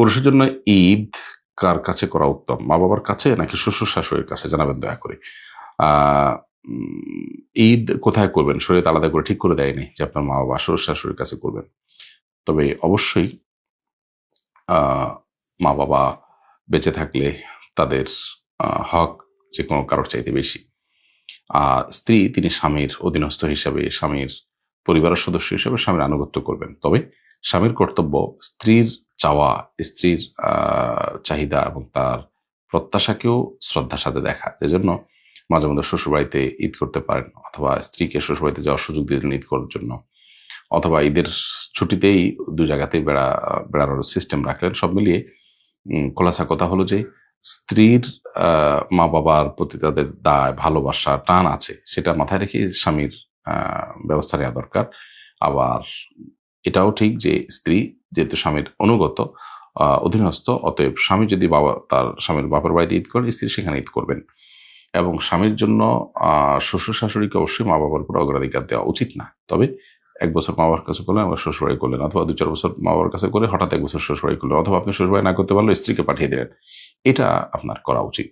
পুরুষের জন্য ঈদ কার কাছে করা উত্তম? মা-বাবার কাছে নাকি শ্বশুর-শাশুড়ির কাছে? জানাবেন দয়া করে। আ ঈদ কোথায় করবেন? শরীয়ত আলাদা করে ঠিক করে দেয়নি যে আপনার মা-বাবা, শ্বশুর-শাশুড়ির কাছে করবেন। তবে অবশ্যই আ মা-বাবা বেঁচে থাকলে তাদের হক যেকোনো কারোর চাইতে বেশি। স্ত্রী তিনি স্বামীর অধীনস্থ হিসাবে, স্বামীর পরিবারের সদস্য হিসেবে স্বামীর আনুগত্য করবেন। তবে স্বামীর কর্তব্য স্ত্রীর চাওয়া, স্ত্রীর চাহিদা এবং তার প্রত্যাশাকেও শ্রদ্ধার সাথে দেখা। এজন্য মাঝে মধ্যে শ্বশুরবাড়িতে ঈদ করতে পারেন অথবা স্ত্রীকে শ্বশুরবাড়িতে যাওয়ার সুযোগ দিয়ে দিলেন ঈদ করার জন্য। অথবা ঈদের ছুটিতেই ২ জায়গাতেই বেড়ানোর সিস্টেম রাখলেন। সব মিলিয়ে খোলাসা কথা হলো যে স্ত্রীর মা-বাবার প্রতি তাদের দায়, ভালোবাসা, টান আছে সেটা মাথায় রেখে স্বামীর আ ব্যবস্থা নেয়া দরকার। আবার এটাও ঠিক যে স্ত্রী যেহেতু স্বামীর অনুগত, অধীনস্থ, অতএব স্বামী যদি তার স্বামীর বাপের বাড়িতে ঈদ করেন, স্ত্রী সেখানে ঈদ করবেন। এবং স্বামীর জন্য শ্বশুর-শাশুড়িকে অবশ্যই মা-বাবার উপর অগ্রাধিকার দেওয়া উচিত না। তবে ১ বছর মা-বাবার কাছে করলেন, আবার শ্বশুরবাড়ি করলেন, অথবা ২-৪ বছর মা-বাবার কাছে করে হঠাৎ ১ বছর শ্বশুরবাড়ি করলেন, অথবা আপনি শ্বশুরবাড়ি না করতে পারলে স্ত্রীকে পাঠিয়ে দিলেন। এটা আপনার করা উচিত।